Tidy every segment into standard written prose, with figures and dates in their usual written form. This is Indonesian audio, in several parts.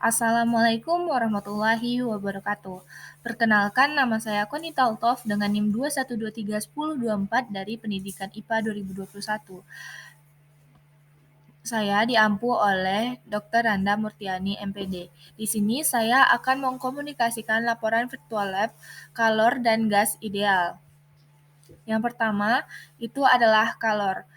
Assalamualaikum warahmatullahi wabarakatuh. Perkenalkan, nama saya Konita Altov dengan NIM 2123104 dari Pendidikan IPA 2021. Saya diampu oleh Dr. Randa Murtiani, MPD. Di sini saya akan mengkomunikasikan laporan virtual lab kalor dan gas ideal. Yang pertama, itu adalah kalor.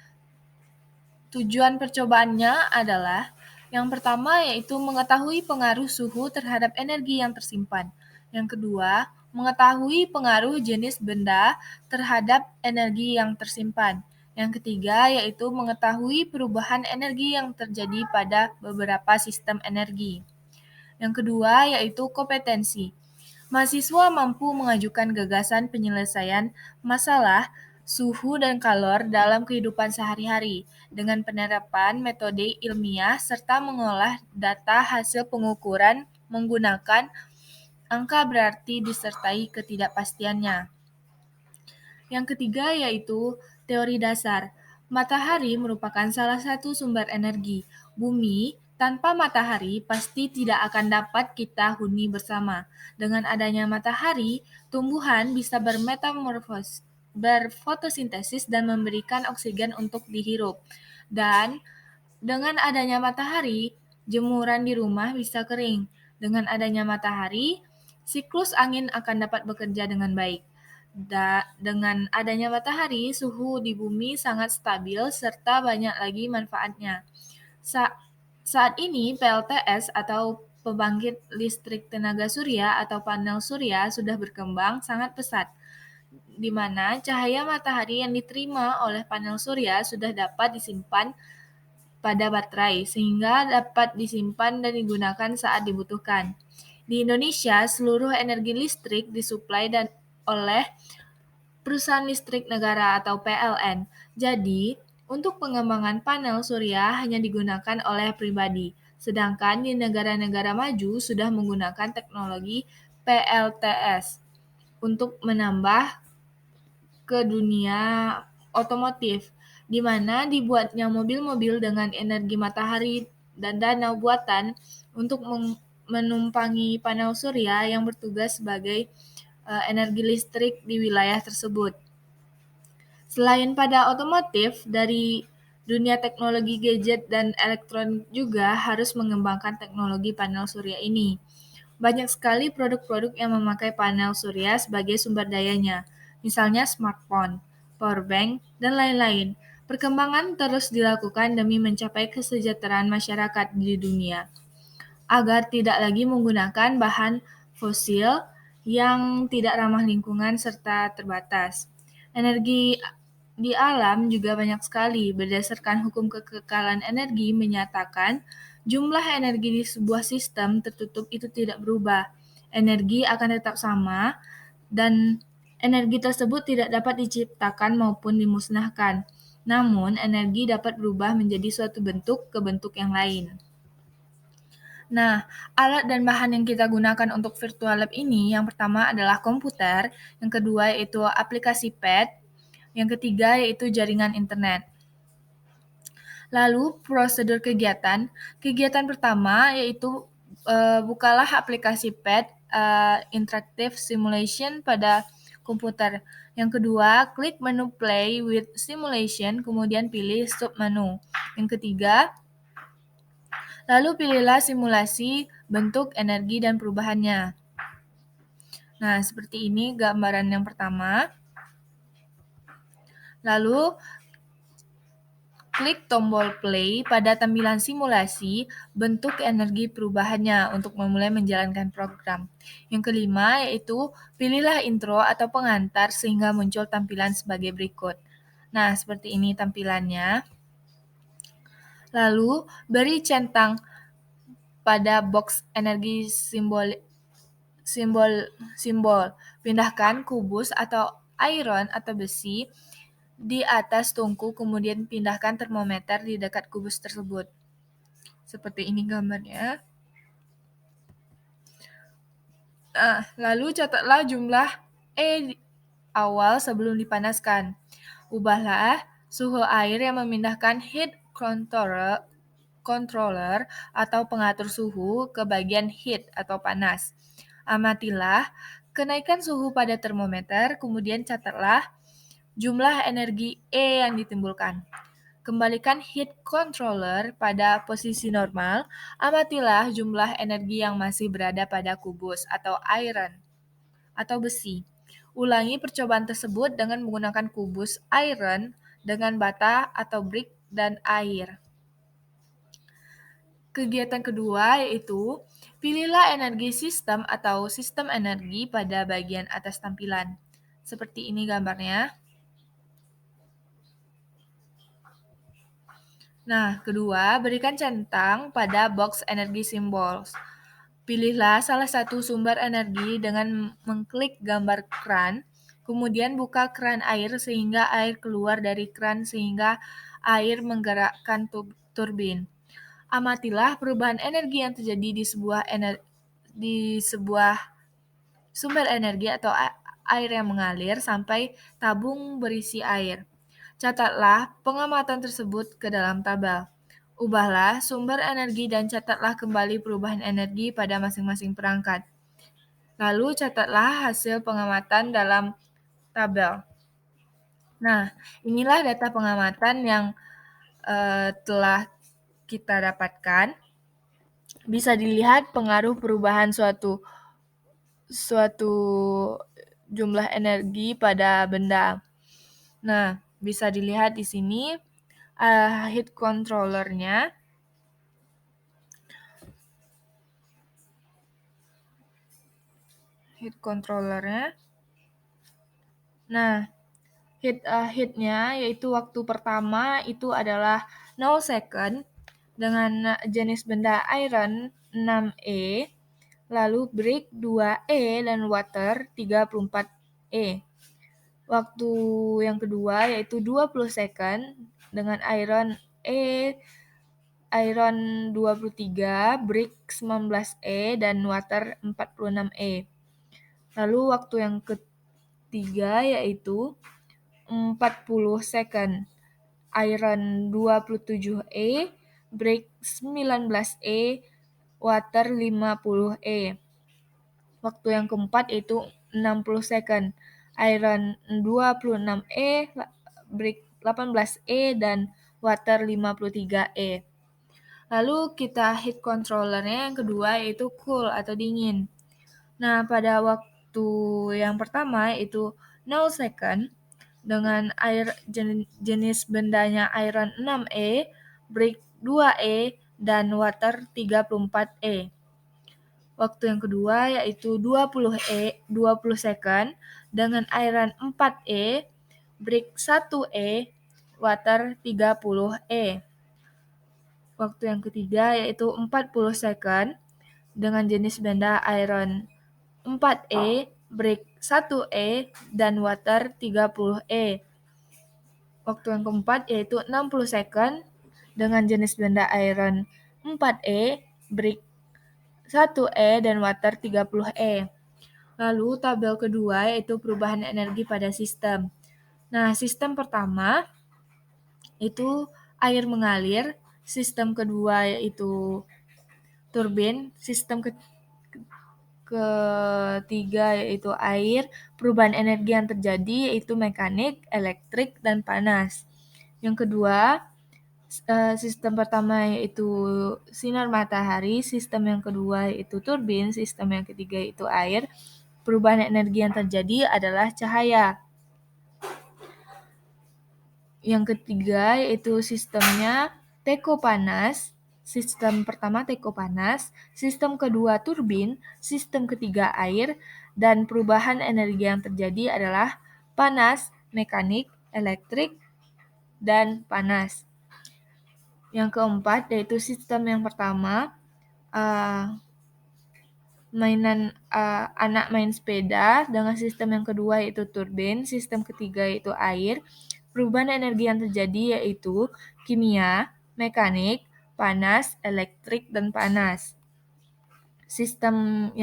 Tujuan percobaannya adalah yang pertama yaitu mengetahui pengaruh suhu terhadap energi yang tersimpan. Yang kedua, mengetahui pengaruh jenis benda terhadap energi yang tersimpan. Yang ketiga yaitu mengetahui perubahan energi yang terjadi pada beberapa sistem energi. Yang kedua yaitu kompetensi. Mahasiswa mampu mengajukan gagasan penyelesaian masalah suhu dan kalor dalam kehidupan sehari-hari dengan penerapan metode ilmiah serta mengolah data hasil pengukuran menggunakan angka berarti disertai ketidakpastiannya. Yang ketiga yaitu teori dasar. Matahari merupakan salah satu sumber energi. Bumi tanpa matahari pasti tidak akan dapat kita huni bersama. Dengan adanya matahari, tumbuhan bisa berfotosintesis dan memberikan oksigen untuk dihirup. Dan dengan adanya matahari, jemuran di rumah bisa kering. Dengan adanya matahari, siklus angin akan dapat bekerja dengan baik. Dengan adanya matahari, suhu di bumi sangat stabil serta banyak lagi manfaatnya. Saat ini PLTS atau pembangkit listrik tenaga surya atau panel surya sudah berkembang sangat pesat, di mana cahaya matahari yang diterima oleh panel surya sudah dapat disimpan pada baterai, sehingga dapat disimpan dan digunakan saat dibutuhkan. Di Indonesia, seluruh energi listrik disuplai oleh perusahaan listrik negara atau PLN. Jadi, untuk pengembangan panel surya hanya digunakan oleh pribadi, sedangkan di negara-negara maju sudah menggunakan teknologi PLTS untuk menambah ke dunia otomotif, di mana dibuatnya mobil-mobil dengan energi matahari dan danau buatan untuk menumpangi panel surya yang bertugas sebagai energi listrik di wilayah tersebut. Selain pada otomotif, dari dunia teknologi gadget dan elektronik juga harus mengembangkan teknologi panel surya ini. Banyak sekali produk-produk yang memakai panel surya sebagai sumber dayanya, misalnya smartphone, powerbank, dan lain-lain. Perkembangan terus dilakukan demi mencapai kesejahteraan masyarakat di dunia, agar tidak lagi menggunakan bahan fosil yang tidak ramah lingkungan serta terbatas. Energi di alam juga banyak sekali. Berdasarkan hukum kekekalan energi menyatakan jumlah energi di sebuah sistem tertutup itu tidak berubah. Energi akan tetap sama dan energi tersebut tidak dapat diciptakan maupun dimusnahkan. Namun, energi dapat berubah menjadi suatu bentuk ke bentuk yang lain. Nah, alat dan bahan yang kita gunakan untuk virtual lab ini, yang pertama adalah komputer, yang kedua yaitu aplikasi pad, yang ketiga yaitu jaringan internet. Lalu prosedur kegiatan. Kegiatan pertama yaitu bukalah aplikasi pad Interactive Simulation pada komputer. Yang kedua, klik menu Play with Simulation, kemudian pilih submenu. Yang ketiga, lalu pilihlah simulasi bentuk, energi, dan perubahannya. Nah, seperti ini gambaran yang pertama. Lalu, klik tombol play pada tampilan simulasi bentuk energi perubahannya untuk memulai menjalankan program. Yang kelima yaitu pilihlah intro atau pengantar sehingga muncul tampilan sebagai berikut. Nah, seperti ini tampilannya. Lalu, beri centang pada box energi simbol. Pindahkan kubus atau iron atau besi di atas tungku, kemudian pindahkan termometer di dekat kubus tersebut. Seperti ini gambarnya. Lalu catatlah jumlah E awal sebelum dipanaskan. Ubahlah suhu air yang memindahkan heat controller atau pengatur suhu ke bagian heat atau panas. Amatilah kenaikan suhu pada termometer, kemudian catatlah jumlah energi E yang ditimbulkan. Kembalikan heat controller pada posisi normal, amatilah jumlah energi yang masih berada pada kubus atau iron atau besi. Ulangi percobaan tersebut dengan menggunakan kubus iron dengan bata atau brick dan air. Kegiatan kedua yaitu pilihlah energi sistem atau sistem energi pada bagian atas tampilan. Seperti ini gambarnya. Nah, kedua, berikan centang pada box energi symbols. Pilihlah salah satu sumber energi dengan mengklik gambar kran, kemudian buka kran air sehingga air keluar dari kran sehingga air menggerakkan turbin. Amatilah perubahan energi yang terjadi di sebuah sumber energi atau air yang mengalir sampai tabung berisi air. Catatlah pengamatan tersebut ke dalam tabel. Ubahlah sumber energi dan catatlah kembali perubahan energi pada masing-masing perangkat. Lalu catatlah hasil pengamatan dalam tabel. Nah, inilah data pengamatan yang telah kita dapatkan. Bisa dilihat pengaruh perubahan suatu jumlah energi pada benda. Nah, bisa dilihat di sini heat controllernya. Nah, heatnya yaitu waktu pertama itu adalah 0 second dengan jenis benda iron 6E, lalu brick 2E dan water 34E. Waktu yang kedua yaitu 20 second dengan iron 23, brick 19E dan water 46E. Lalu waktu yang ketiga yaitu 40 second. Iron 27E, brick 19E, water 50E. Waktu yang keempat yaitu 60 second. Iron 26E, brick 18E, dan water 53E. Lalu kita heat controllernya yang kedua yaitu cool atau dingin. Nah, pada waktu yang pertama yaitu 0 second dengan air jenis bendanya iron 6E, brick 2E, dan water 34E. Waktu yang kedua yaitu 20 second dengan iron 4E, brick 1E, water 30E. Waktu yang ketiga yaitu 40 second dengan jenis benda iron 4E, brick 1E, dan water 30E. Waktu yang keempat yaitu 60 second dengan jenis benda iron 4E, brick 1E, dan water 30E. Lalu tabel kedua yaitu perubahan energi pada sistem. Nah, sistem pertama itu air mengalir, sistem kedua yaitu turbin, sistem ketiga yaitu air, perubahan energi yang terjadi yaitu mekanik, elektrik, dan panas. Yang kedua, sistem pertama yaitu sinar matahari, sistem yang kedua yaitu turbin, sistem yang ketiga yaitu air. Perubahan energi yang terjadi adalah cahaya. Yang ketiga yaitu sistemnya teko panas. Sistem pertama teko panas, sistem kedua turbin, sistem ketiga air, dan perubahan energi yang terjadi adalah panas, mekanik, elektrik, dan panas. Yang keempat yaitu sistem yang pertama, anak main sepeda, dengan sistem yang kedua yaitu turbin, sistem ketiga yaitu air. Perubahan energi yang terjadi yaitu kimia, mekanik, panas, elektrik, dan panas. Sistem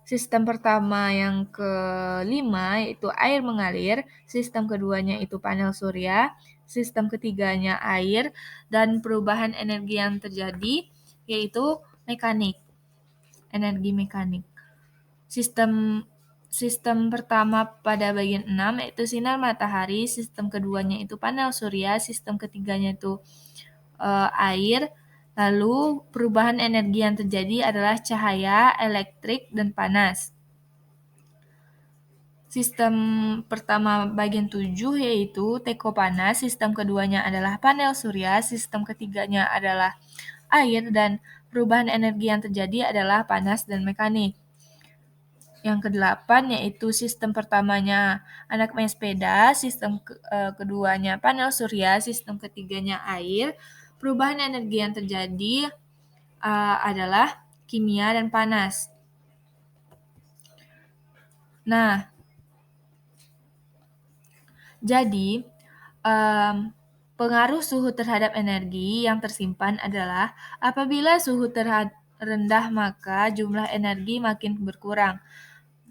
Sistem pertama yang kelima yaitu air mengalir, sistem keduanya itu panel surya, sistem ketiganya air, dan perubahan energi yang terjadi yaitu energi mekanik. Sistem pertama pada bagian 6 yaitu sinar matahari, sistem keduanya itu panel surya, sistem ketiganya itu air, lalu perubahan energi yang terjadi adalah cahaya, elektrik, dan panas. Sistem pertama bagian 7 yaitu teko panas, sistem keduanya adalah panel surya, sistem ketiganya adalah air, dan perubahan energi yang terjadi adalah panas dan mekanik. Yang kedelapan yaitu sistem pertamanya anak main sepeda, sistem keduanya panel surya, sistem ketiganya air. Perubahan energi yang terjadi adalah kimia dan panas. Nah, jadi pengaruh suhu terhadap energi yang tersimpan adalah apabila suhu rendah maka jumlah energi makin berkurang.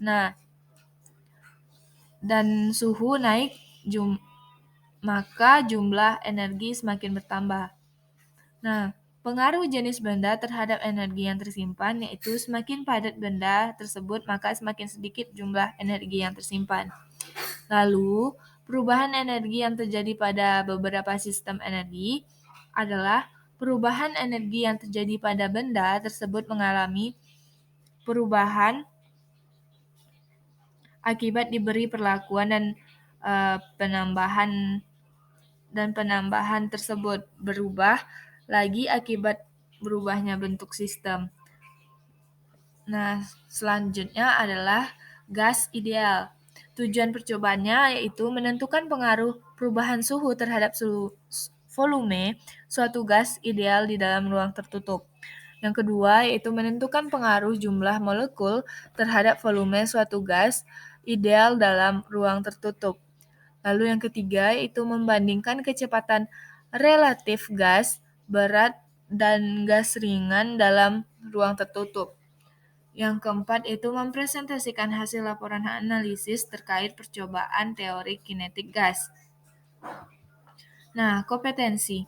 Nah, dan suhu naik maka jumlah energi semakin bertambah. Nah, pengaruh jenis benda terhadap energi yang tersimpan yaitu semakin padat benda tersebut maka semakin sedikit jumlah energi yang tersimpan. Lalu, perubahan energi yang terjadi pada beberapa sistem energi adalah perubahan energi yang terjadi pada benda tersebut mengalami perubahan akibat diberi perlakuan dan penambahan tersebut berubah lagi akibat berubahnya bentuk sistem. Nah, selanjutnya adalah gas ideal. Tujuan percobaannya yaitu menentukan pengaruh perubahan suhu terhadap volume suatu gas ideal di dalam ruang tertutup. Yang kedua yaitu menentukan pengaruh jumlah molekul terhadap volume suatu gas ideal dalam ruang tertutup. Lalu yang ketiga yaitu membandingkan kecepatan relatif gas berat dan gas ringan dalam ruang tertutup. Yang keempat itu mempresentasikan hasil laporan analisis terkait percobaan teori kinetik gas. Nah, kompetensi.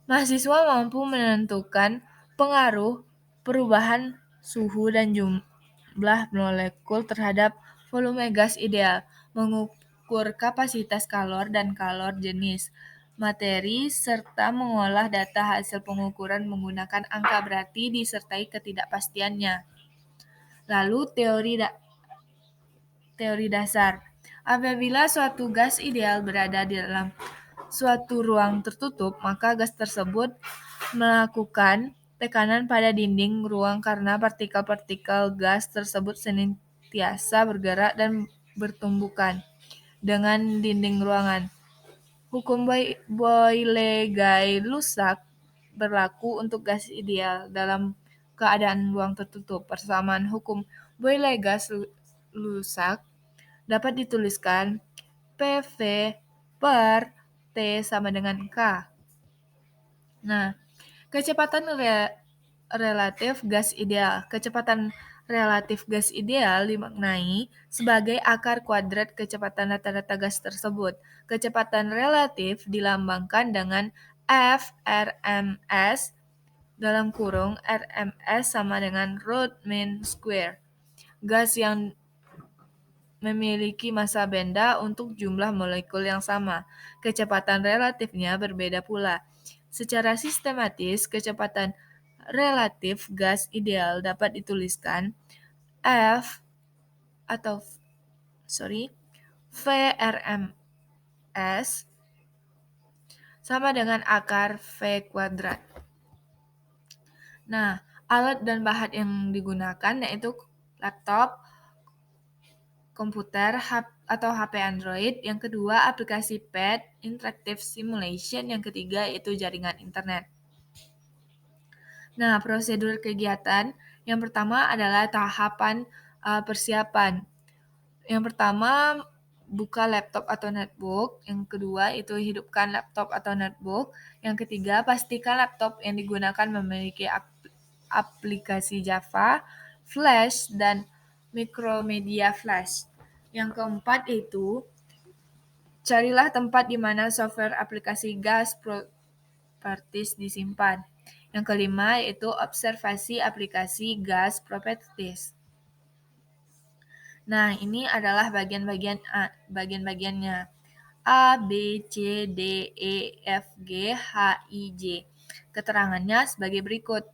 Mahasiswa mampu menentukan pengaruh perubahan suhu dan jumlah molekul terhadap volume gas ideal, mengukur kapasitas kalor dan kalor jenis materi, serta mengolah data hasil pengukuran menggunakan angka berarti disertai ketidakpastiannya. Lalu teori dasar. Apabila suatu gas ideal berada di dalam suatu ruang tertutup, maka gas tersebut melakukan tekanan pada dinding ruang karena partikel-partikel gas tersebut senantiasa bergerak dan bertumbukan dengan dinding ruangan. Hukum Boyle-Guy-Lusac berlaku untuk gas ideal dalam keadaan ruang tertutup. Persamaan hukum Boyle-Guy-Lusac dapat dituliskan PV per T sama dengan K. Nah, kecepatan relatif gas ideal. Kecepatan relatif gas ideal dimaknai sebagai akar kuadrat kecepatan rata-rata gas tersebut. Kecepatan relatif dilambangkan dengan F RMS dalam kurung RMS sama dengan root mean square. Gas yang memiliki massa benda untuk jumlah molekul yang sama. Kecepatan relatifnya berbeda pula. Secara sistematis, kecepatan relatif gas ideal dapat dituliskan VRMS sama dengan akar V kuadrat. Nah, alat dan bahan yang digunakan yaitu laptop, komputer atau HP Android, yang kedua aplikasi pad, interactive simulation, yang ketiga yaitu jaringan internet. Nah, prosedur kegiatan yang pertama adalah tahapan persiapan. Yang pertama, buka laptop atau notebook. Yang kedua, itu hidupkan laptop atau notebook. Yang ketiga, pastikan laptop yang digunakan memiliki aplikasi Java, Flash, dan Micromedia Flash. Yang keempat itu, carilah tempat di mana software aplikasi gas properties disimpan. Yang kelima yaitu observasi aplikasi gas properties. Nah, ini adalah bagian-bagiannya. A, B, C, D, E, F, G, H, I, J. Keterangannya sebagai berikut.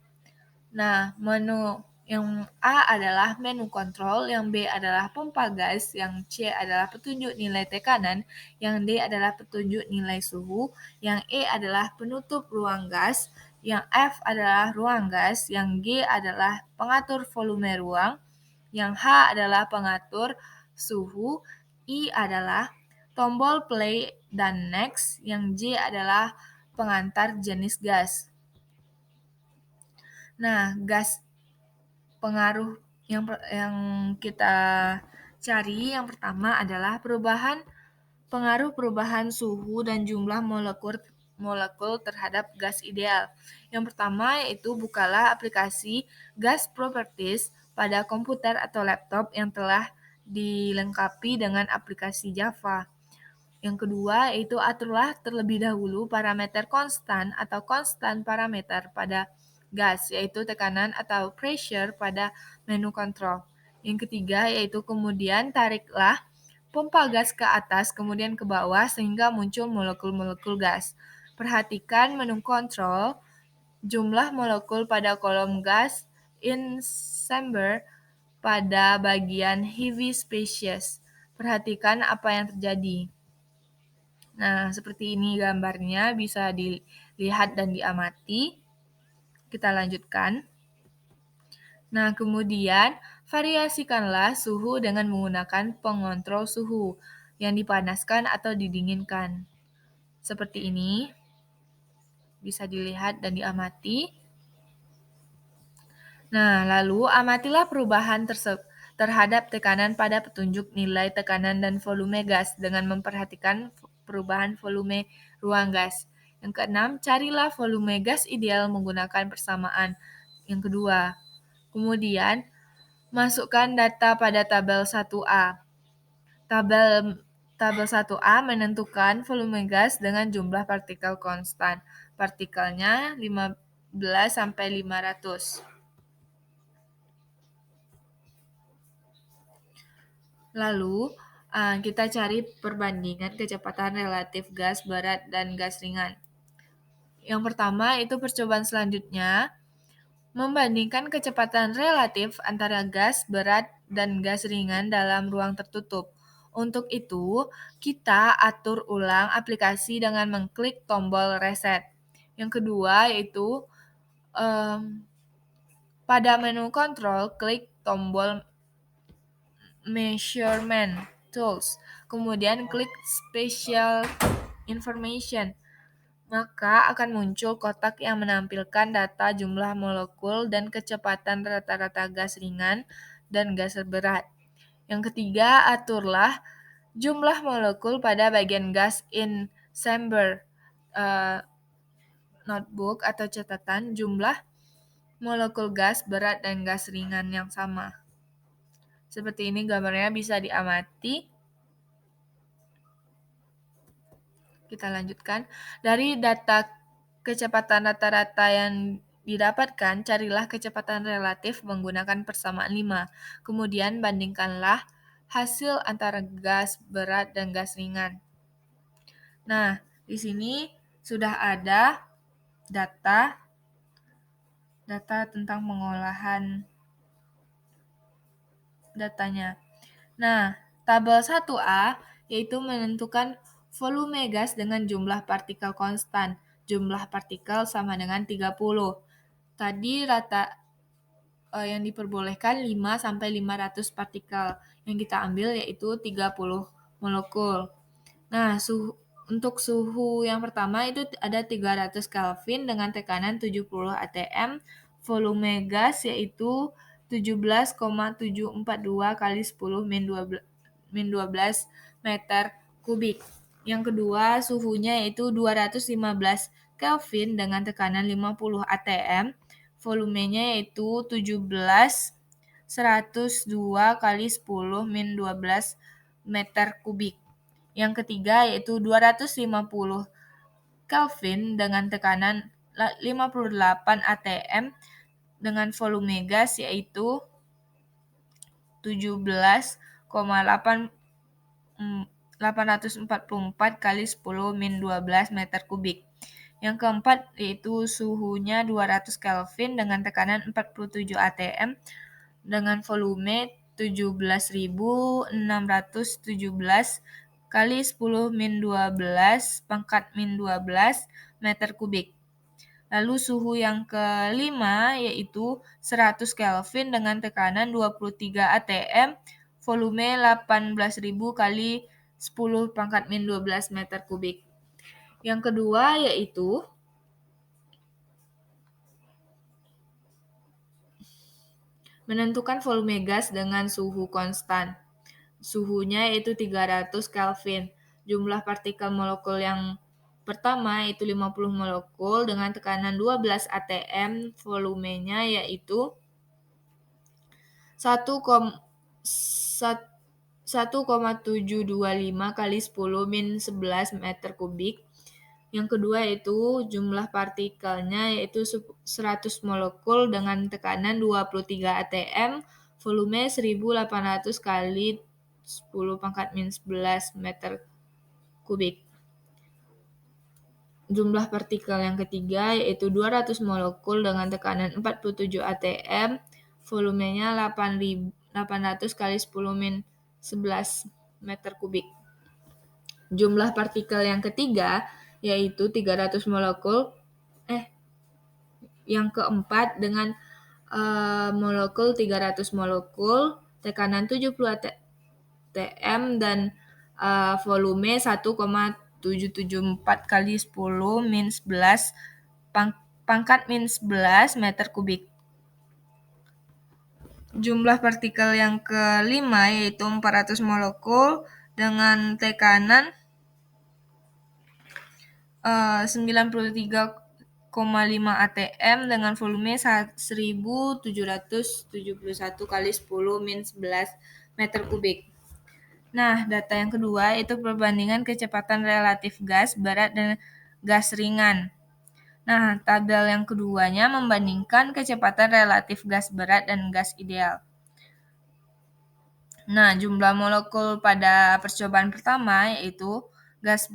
Nah, menu yang A adalah menu kontrol, yang B adalah pompa gas, yang C adalah petunjuk nilai tekanan, yang D adalah petunjuk nilai suhu, yang E adalah penutup ruang gas, yang F adalah ruang gas, yang G adalah pengatur volume ruang, yang H adalah pengatur suhu, I adalah tombol play dan next, yang J adalah pengantar jenis gas. Nah, gas pengaruh yang kita cari yang pertama adalah pengaruh perubahan suhu dan jumlah molekul terhadap gas ideal. Yang pertama yaitu bukalah aplikasi Gas Properties pada komputer atau laptop yang telah dilengkapi dengan aplikasi Java. Yang kedua yaitu aturlah terlebih dahulu parameter konstan atau konstan parameter pada gas, yaitu tekanan atau pressure pada menu kontrol. Yang ketiga yaitu kemudian tariklah pompa gas ke atas kemudian ke bawah sehingga muncul molekul-molekul gas. Perhatikan menu kontrol, jumlah molekul pada kolom gas in chamber pada bagian heavy species. Perhatikan apa yang terjadi. Nah, seperti ini gambarnya bisa dilihat dan diamati. Kita lanjutkan. Nah, kemudian variasikanlah suhu dengan menggunakan pengontrol suhu yang dipanaskan atau didinginkan. Seperti ini. Bisa dilihat dan diamati. Nah, lalu amatilah perubahan terhadap tekanan pada petunjuk nilai tekanan dan volume gas dengan memperhatikan perubahan volume ruang gas. Yang keenam, carilah volume gas ideal menggunakan persamaan. Yang kedua, kemudian masukkan data pada tabel 1A. Tabel 1A menentukan volume gas dengan jumlah partikel konstan. Partikelnya 15 sampai 500. Lalu, kita cari perbandingan kecepatan relatif gas berat dan gas ringan. Yang pertama itu percobaan selanjutnya, membandingkan kecepatan relatif antara gas berat dan gas ringan dalam ruang tertutup. Untuk itu, kita atur ulang aplikasi dengan mengklik tombol reset. Yang kedua yaitu pada menu kontrol, klik tombol Measurement Tools, kemudian klik Special Information. Maka akan muncul kotak yang menampilkan data jumlah molekul dan kecepatan rata-rata gas ringan dan gas berat. Yang ketiga, aturlah jumlah molekul pada bagian gas in chamber notebook atau catatan jumlah molekul gas berat dan gas ringan yang sama. Seperti ini gambarnya bisa diamati. Kita lanjutkan. Dari data kecepatan rata-rata yang didapatkan, carilah kecepatan relatif menggunakan persamaan 5. Kemudian bandingkanlah hasil antara gas berat dan gas ringan. Nah, di sini sudah ada data tentang pengolahan datanya. Nah, tabel 1A yaitu menentukan volume gas dengan jumlah partikel konstan. Jumlah partikel sama dengan 30. Tadi yang diperbolehkan 5 sampai 500 partikel. Yang kita ambil yaitu 30 molekul. Nah, untuk suhu yang pertama itu ada 300 Kelvin dengan tekanan 70 atm, volume gas yaitu 17,742 kali 10 min 12 meter kubik. Yang kedua, suhunya yaitu 215 Kelvin dengan tekanan 50 atm, volumenya yaitu 17 102 kali 10 min 12 meter kubik. Yang ketiga yaitu 250 Kelvin dengan tekanan 58 atm dengan volume gas yaitu 17,844 kali 10 min 12 meter kubik. Yang keempat yaitu suhunya 200 Kelvin dengan tekanan 47 atm dengan volume 17.617 kali 10 min 12 pangkat min 12 meter kubik. Lalu suhu yang kelima yaitu 100 Kelvin dengan tekanan 23 atm, volume 18.000 kali 10 pangkat min 12 meter kubik. Yang kedua yaitu menentukan volume gas dengan suhu konstan. Suhunya yaitu 300 Kelvin. Jumlah partikel molekul yang pertama yaitu 50 molekul dengan tekanan 12 atm, volumenya yaitu 1,725 kali 10 min 11 meter kubik. Yang kedua yaitu jumlah partikelnya yaitu 100 molekul dengan tekanan 23 atm, volume 1800 kali 10 pangkat min 11 meter kubik. Jumlah partikel yang ketiga yaitu 200 molekul dengan tekanan 47 atm, volumenya 800 kali 10 min 11 meter kubik. Jumlah partikel yang ketiga yaitu 300 molekul yang keempat dengan molekul 300 molekul, tekanan 70 atm dan volume 1,774 kali 10 min 11 pangkat min 11 meter kubik. Jumlah partikel yang kelima yaitu 400 molekul dengan tekanan 93,5 atm dengan volume 1771 kali 10 min 11 meter kubik. Nah, data yang kedua itu perbandingan kecepatan relatif gas berat dan gas ringan. Nah, tabel yang keduanya membandingkan kecepatan relatif gas berat dan gas ideal. Nah, jumlah molekul pada percobaan pertama yaitu gas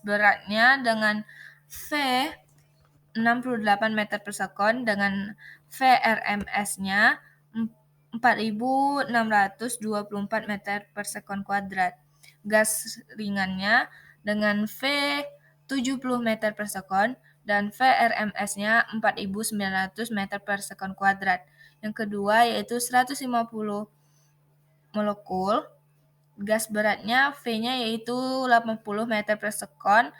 beratnya dengan V 68 meter per sekon dengan VRMS-nya 4.624 meter per sekon kuadrat. Gas ringannya dengan V 70 meter per sekon dan VRMS-nya 4.900 meter per sekon kuadrat. Yang kedua yaitu 150 molekul. Gas beratnya V-nya yaitu 80 meter per sekon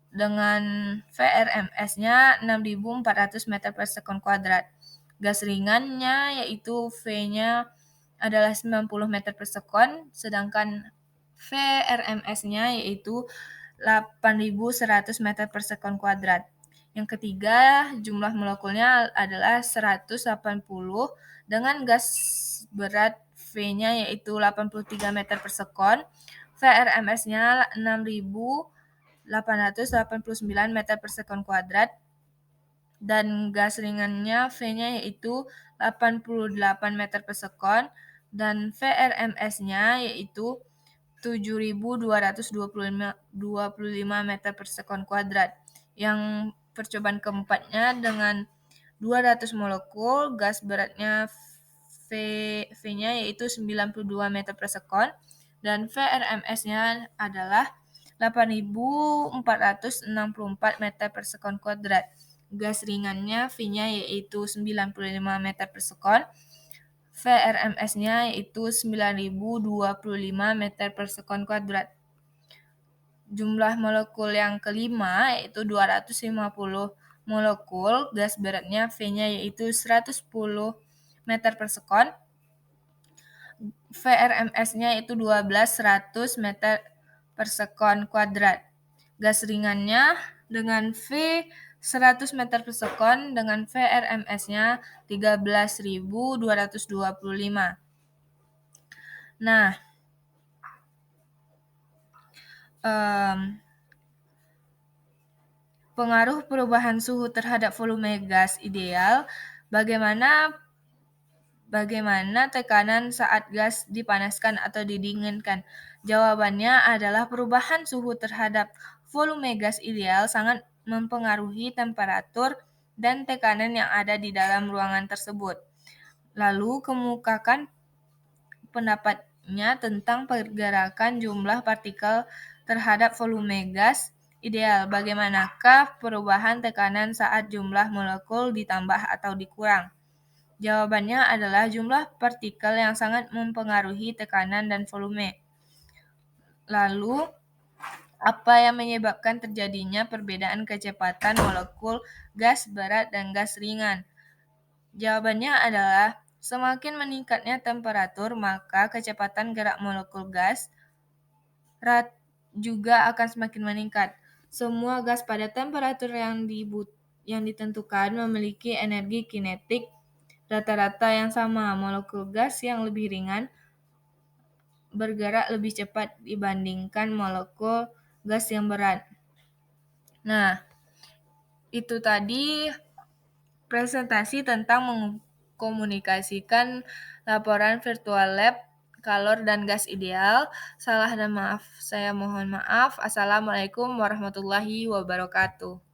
dengan VRMS-nya 6.400 meter per sekon kuadrat. Gas ringannya yaitu V-nya adalah 90 meter per sekon, sedangkan VRMS-nya yaitu 8.100 meter per sekon kuadrat. Yang ketiga, jumlah molekulnya adalah 180 dengan gas berat V-nya yaitu 83 meter per sekon, VRMS-nya 6.889 meter per sekon kuadrat, dan gas ringannya V-nya yaitu 88 meter per sekon, dan VRMS-nya yaitu 7.225 meter per sekon kuadrat. Yang percobaan keempatnya dengan 200 molekul, gas beratnya V-nya yaitu 92 meter per sekon, dan VRMS-nya adalah 8.464 meter per sekon kuadrat. Gas ringannya V-nya yaitu 95 meter per sekon, VRMS-nya yaitu 9.025 meter per sekon kuadrat. Jumlah molekul yang kelima yaitu 250 molekul, gas beratnya V-nya yaitu 110 meter per sekon, VRMS-nya yaitu 12.100 meter per sekon kuadrat. Gas ringannya dengan V 100 meter per sekon dengan VRMS-nya 13.225. Nah, pengaruh perubahan suhu terhadap volume gas ideal, bagaimana tekanan saat gas dipanaskan atau didinginkan? Jawabannya adalah perubahan suhu terhadap volume gas ideal sangat mempengaruhi temperatur dan tekanan yang ada di dalam ruangan tersebut. Lalu kemukakan pendapatnya tentang pergerakan jumlah partikel terhadap volume gas ideal. Bagaimanakah perubahan tekanan saat jumlah molekul ditambah atau dikurang? Jawabannya adalah jumlah partikel yang sangat mempengaruhi tekanan dan volume. Lalu, apa yang menyebabkan terjadinya perbedaan kecepatan molekul gas berat dan gas ringan? Jawabannya adalah semakin meningkatnya temperatur, maka kecepatan gerak molekul gas juga akan semakin meningkat. Semua gas pada temperatur yang ditentukan memiliki energi kinetik rata-rata yang sama. Molekul gas yang lebih ringan bergerak lebih cepat dibandingkan molekul gas yang berat. Nah, itu tadi presentasi tentang mengkomunikasikan laporan virtual lab kalor dan gas ideal. Salah dan maaf, saya mohon maaf. Assalamualaikum warahmatullahi wabarakatuh.